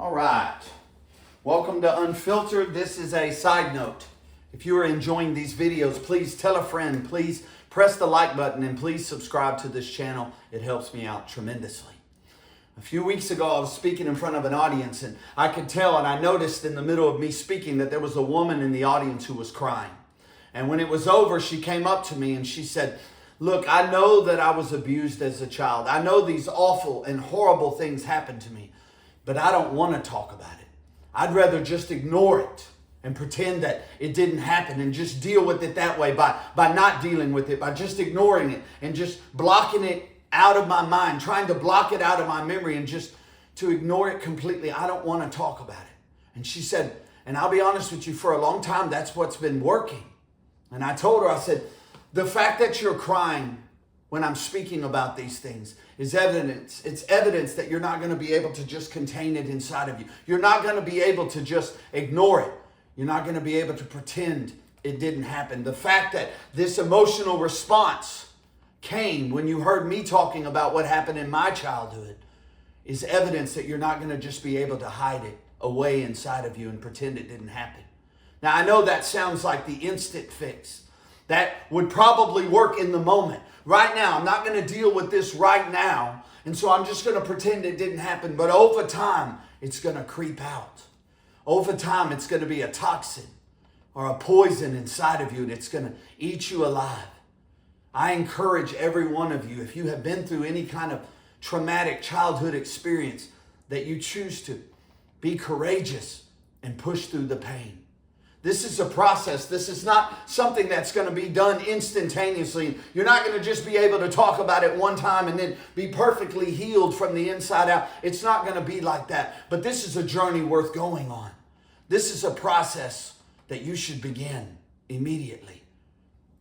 All right. Welcome to Unfiltered. This is a side note. If you are enjoying these videos, please tell a friend. Please press the like button and please subscribe to this channel. It helps me out tremendously. A few weeks ago, I was speaking in front of an audience, and I could tell, and I noticed in the middle of me speaking that there was a woman in the audience who was crying. And when it was over, she came up to me and she said, "Look, I know that I was abused as a child. I know these awful and horrible things happened to me, but I don't want to talk about it. I'd rather just ignore it and pretend that it didn't happen and just deal with it that way by not dealing with it, by just ignoring it and just blocking it out of my mind, trying to block it out of my memory and just to ignore it completely. I don't want to talk about it." And she said, and I'll be honest with you, for a long time, that's what's been working. And I told her, I said, the fact that you're crying when I'm speaking about these things is evidence. It's evidence that you're not going to be able to just contain it inside of you. You're not going to be able to just ignore it. You're not going to be able to pretend it didn't happen. The fact that this emotional response came when you heard me talking about what happened in my childhood is evidence that you're not going to just be able to hide it away inside of you and pretend it didn't happen. Now, I know that sounds like the instant fix. That would probably work in the moment. Right now, I'm not going to deal with this right now, and so I'm just going to pretend it didn't happen. But over time, it's going to creep out. Over time, it's going to be a toxin or a poison inside of you, and it's going to eat you alive. I encourage every one of you, if you have been through any kind of traumatic childhood experience, that you choose to be courageous and push through the pain. This is a process. This is not something that's going to be done instantaneously. You're not going to just be able to talk about it one time and then be perfectly healed from the inside out. It's not going to be like that. But this is a journey worth going on. This is a process that you should begin immediately.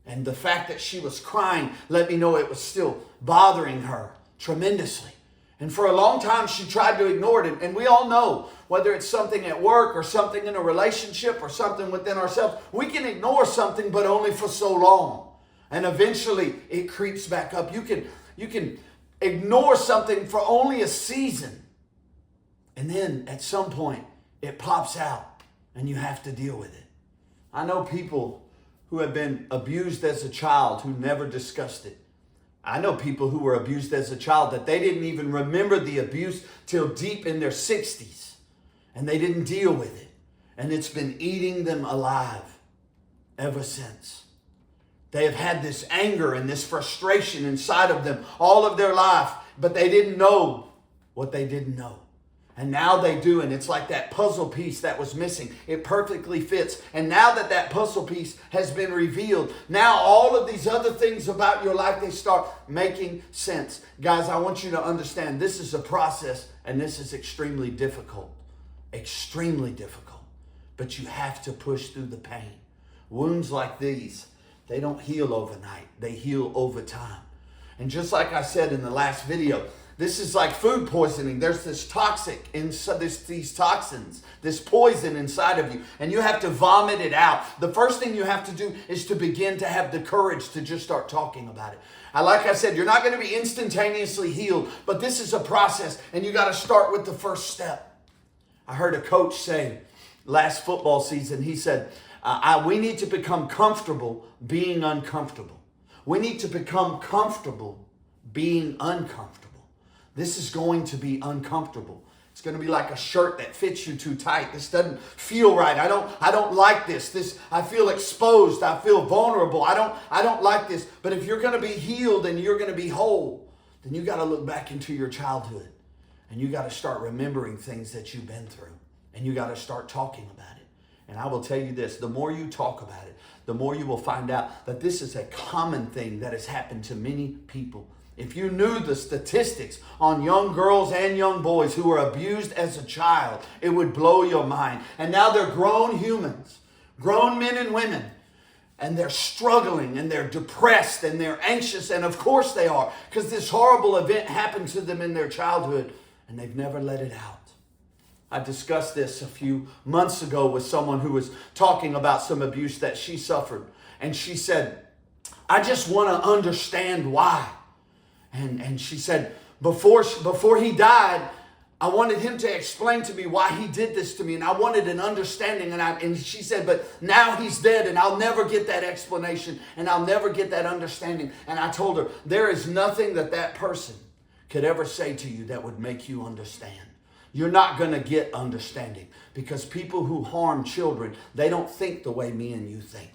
And the fact that she was crying let me know it was still bothering her tremendously. And for a long time, she tried to ignore it. And we all know, whether it's something at work or something in a relationship or something within ourselves, we can ignore something, but only for so long. And eventually, it creeps back up. You can ignore something for only a season. And then at some point, it pops out and you have to deal with it. I know people who have been abused as a child who never discussed it. I know people who were abused as a child that they didn't even remember the abuse till deep in their 60s. And they didn't deal with it. And it's been eating them alive ever since. They have had this anger and this frustration inside of them all of their life, but they didn't know what they didn't know. And now they do, and it's like that puzzle piece that was missing. It perfectly fits. And now that that puzzle piece has been revealed, now all of these other things about your life, they start making sense. Guys, I want you to understand this is a process, and this is extremely difficult. Extremely difficult. But you have to push through the pain. Wounds like these, they don't heal overnight. They heal over time. And just like I said in the last video, this is like food poisoning. There's this these toxins, this poison inside of you, and you have to vomit it out. The first thing you have to do is to begin to have the courage to just start talking about it. Like I said, you're not going to be instantaneously healed, but this is a process, and you got to start with the first step. I heard a coach say last football season, he said, we need to become comfortable being uncomfortable. We need to become comfortable being uncomfortable. This is going to be uncomfortable. It's going to be like a shirt that fits you too tight. This doesn't feel right. I don't like this. I feel exposed. I feel vulnerable. I don't like this. But if you're going to be healed and you're going to be whole, then you got to look back into your childhood and you got to start remembering things that you've been through, and you got to start talking about it. And I will tell you this, the more you talk about it, the more you will find out that this is a common thing that has happened to many people. If you knew the statistics on young girls and young boys who were abused as a child, it would blow your mind. And now they're grown humans, grown men and women, and they're struggling and they're depressed and they're anxious. And of course they are, because this horrible event happened to them in their childhood and they've never let it out. I discussed this a few months ago with someone who was talking about some abuse that she suffered. And she said, I just want to understand why. And she said, before he died, I wanted him to explain to me why he did this to me, and I wanted an understanding. And she said, but now he's dead, and I'll never get that explanation, and I'll never get that understanding. And I told her, there is nothing that person could ever say to you that would make you understand. You're not going to get understanding, because people who harm children, they don't think the way me and you think.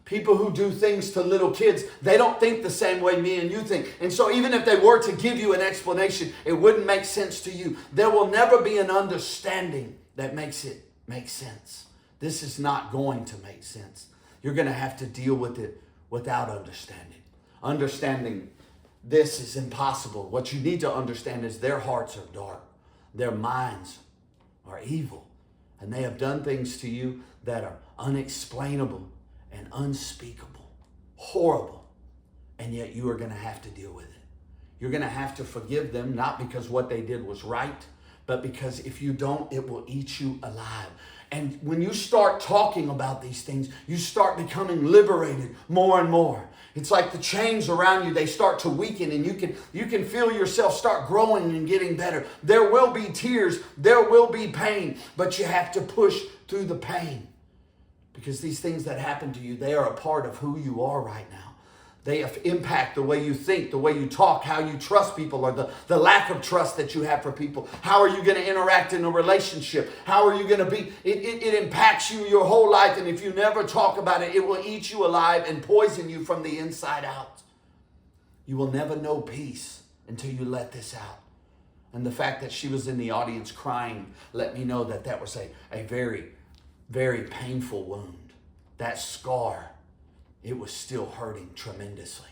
People who do things to little kids, they don't think the same way me and you think. And so even if they were to give you an explanation, it wouldn't make sense to you. There will never be an understanding that makes it make sense. This is not going to make sense. You're going to have to deal with it without understanding. Understanding this is impossible. What you need to understand is their hearts are dark. Their minds are evil. And they have done things to you that are unexplainable and unspeakable, horrible, and yet you are going to have to deal with it. You're going to have to forgive them, not because what they did was right, but because if you don't, it will eat you alive. And when you start talking about these things, you start becoming liberated more and more. It's like the chains around you, they start to weaken, and you can feel yourself start growing and getting better. There will be tears, there will be pain, but you have to push through the pain. Because these things that happen to you, they are a part of who you are right now. They impact the way you think, the way you talk, how you trust people, or the lack of trust that you have for people. How are you going to interact in a relationship? How are you going to be? It impacts you your whole life, and if you never talk about it, it will eat you alive and poison you from the inside out. You will never know peace until you let this out. And the fact that she was in the audience crying let me know that was a very, very painful wound. That scar, it was still hurting tremendously.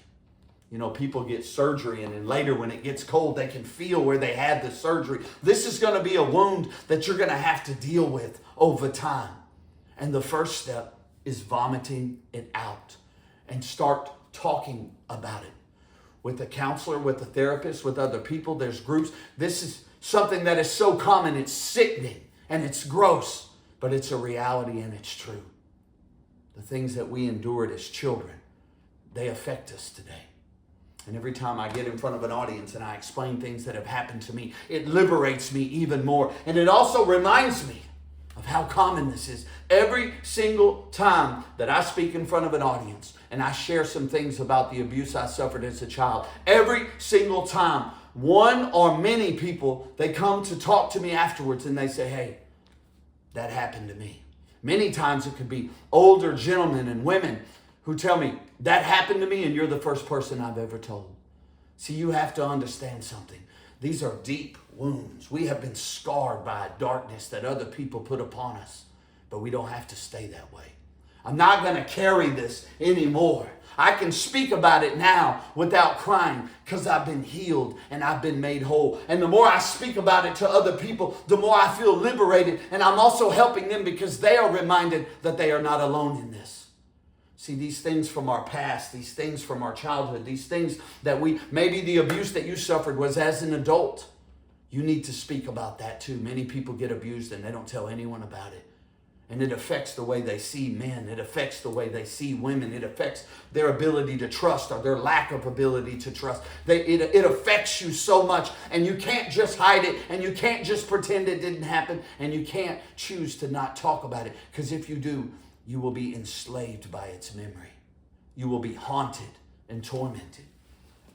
You know, people get surgery, and then later when it gets cold, they can feel where they had the surgery. This is going to be a wound that you're going to have to deal with over time. And the first step is vomiting it out and start talking about it. With a counselor, with a therapist, with other people, there's groups. This is something that is so common, it's sickening and it's gross. But it's a reality and it's true. The things that we endured as children, they affect us today. And every time I get in front of an audience and I explain things that have happened to me, it liberates me even more. And it also reminds me of how common this is. Every single time that I speak in front of an audience and I share some things about the abuse I suffered as a child, every single time, one or many people, they come to talk to me afterwards and they say, hey, that happened to me. Many times it could be older gentlemen and women who tell me, that happened to me, and you're the first person I've ever told. See, you have to understand something. These are deep wounds. We have been scarred by a darkness that other people put upon us, but we don't have to stay that way. I'm not going to carry this anymore. I can speak about it now without crying because I've been healed and I've been made whole. And the more I speak about it to other people, the more I feel liberated. And I'm also helping them because they are reminded that they are not alone in this. See, these things from our past, these things from our childhood, these things that maybe the abuse that you suffered was as an adult. You need to speak about that too. Many people get abused and they don't tell anyone about it. And it affects the way they see men. It affects the way they see women. It affects their ability to trust or their lack of ability to trust. It affects you so much. And you can't just hide it. And you can't just pretend it didn't happen. And you can't choose to not talk about it. Because if you do, you will be enslaved by its memory. You will be haunted and tormented.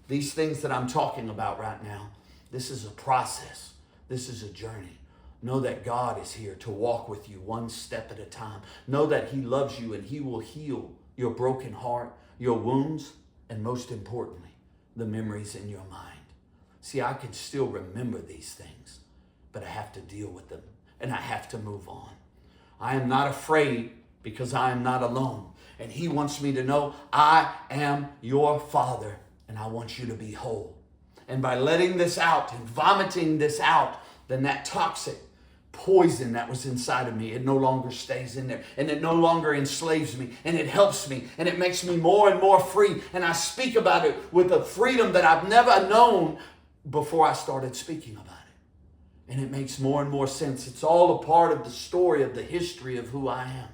These things that I'm talking about right now, this is a process. This is a journey. Know that God is here to walk with you one step at a time. Know that He loves you and He will heal your broken heart, your wounds, and most importantly, the memories in your mind. See, I can still remember these things, but I have to deal with them and I have to move on. I am not afraid because I am not alone. And He wants me to know I am your Father and I want you to be whole. And by letting this out and vomiting this out, then that toxic poison that was inside of me, it no longer stays in there, and it no longer enslaves me, and it helps me, and it makes me more and more free. And I speak about it with a freedom that I've never known before I started speaking about it. And it makes more and more sense. It's all a part of the story of the history of who I am.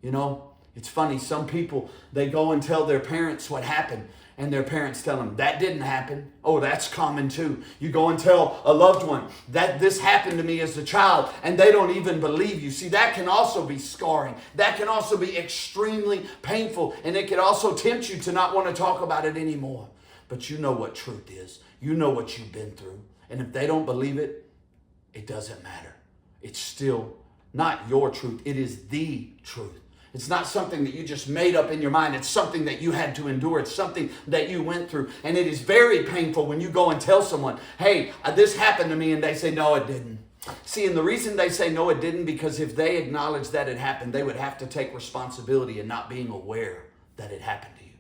You know, it's funny, some people, they go and tell their parents what happened, and their parents tell them, that didn't happen. Oh, that's common too. You go and tell a loved one that this happened to me as a child, and they don't even believe you. See, that can also be scarring. That can also be extremely painful, and it can also tempt you to not want to talk about it anymore. But you know what truth is. You know what you've been through. And if they don't believe it, it doesn't matter. It's still not your truth. It is the truth. It's not something that you just made up in your mind. It's something that you had to endure. It's something that you went through. And it is very painful when you go and tell someone, hey, this happened to me, and they say, no, it didn't. See, and the reason they say, no, it didn't, because if they acknowledge that it happened, they would have to take responsibility in not being aware that it happened to you.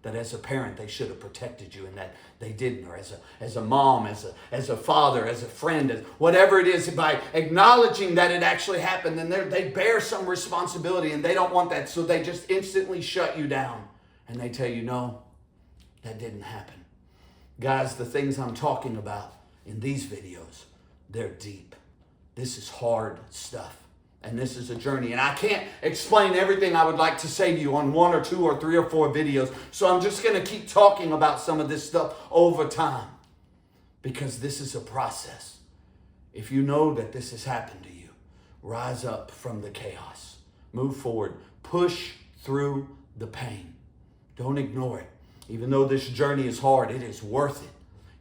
That as a parent, they should have protected you, and that they didn't, or as a mom, as a father, as a friend, as whatever it is, by acknowledging that it actually happened, then they bear some responsibility, and they don't want that, so they just instantly shut you down, and they tell you, no, that didn't happen. Guys, the things I'm talking about in these videos, they're deep. This is hard stuff. And this is a journey. And I can't explain everything I would like to say to you on 1 or 2 or 3 or 4 videos. So I'm just going to keep talking about some of this stuff over time, because this is a process. If you know that this has happened to you, rise up from the chaos. Move forward. Push through the pain. Don't ignore it. Even though this journey is hard, it is worth it.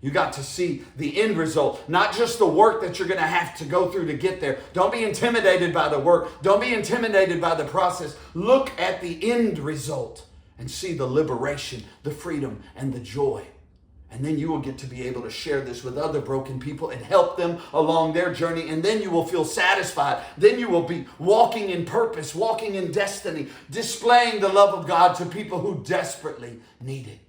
You got to see the end result, not just the work that you're going to have to go through to get there. Don't be intimidated by the work. Don't be intimidated by the process. Look at the end result and see the liberation, the freedom, and the joy. And then you will get to be able to share this with other broken people and help them along their journey. And then you will feel satisfied. Then you will be walking in purpose, walking in destiny, displaying the love of God to people who desperately need it.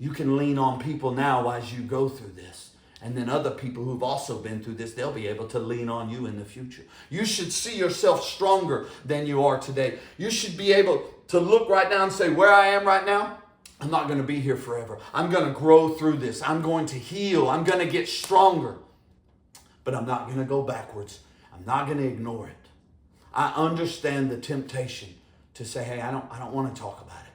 You can lean on people now as you go through this. And then other people who've also been through this, they'll be able to lean on you in the future. You should see yourself stronger than you are today. You should be able to look right now and say, where I am right now, I'm not going to be here forever. I'm going to grow through this. I'm going to heal. I'm going to get stronger. But I'm not going to go backwards. I'm not going to ignore it. I understand the temptation to say, hey, I don't want to talk about it.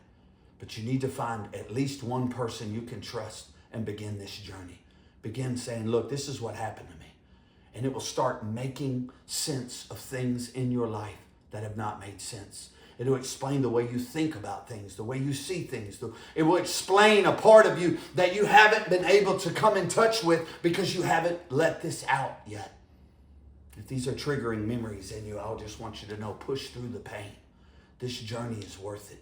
But you need to find at least one person you can trust and begin this journey. Begin saying, look, this is what happened to me. And it will start making sense of things in your life that have not made sense. It will explain the way you think about things, the way you see things. It will explain a part of you that you haven't been able to come in touch with because you haven't let this out yet. If these are triggering memories in you, I'll just want you to know, push through the pain. This journey is worth it.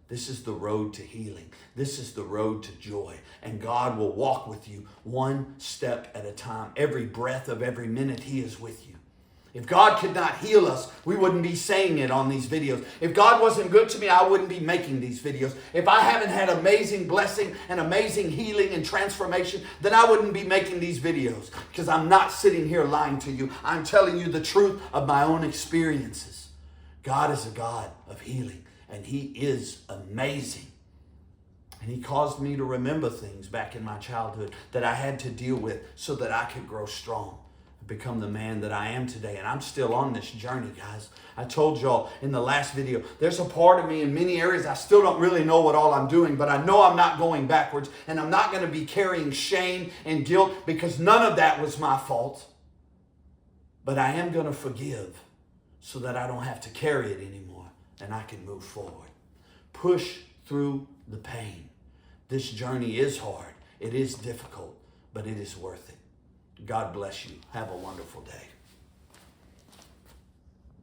This is the road to healing. This is the road to joy. And God will walk with you one step at a time. Every breath of every minute, He is with you. If God could not heal us, we wouldn't be saying it on these videos. If God wasn't good to me, I wouldn't be making these videos. If I haven't had amazing blessing and amazing healing and transformation, then I wouldn't be making these videos, because I'm not sitting here lying to you. I'm telling you the truth of my own experiences. God is a God of healing. And He is amazing. And He caused me to remember things back in my childhood that I had to deal with so that I could grow strong and become the man that I am today. And I'm still on this journey, guys. I told y'all in the last video, there's a part of me in many areas I still don't really know what all I'm doing, but I know I'm not going backwards, and I'm not going to be carrying shame and guilt, because none of that was my fault. But I am going to forgive so that I don't have to carry it anymore. And I can move forward. Push through the pain. This journey is hard. It is difficult, but it is worth it. God bless you. Have a wonderful day.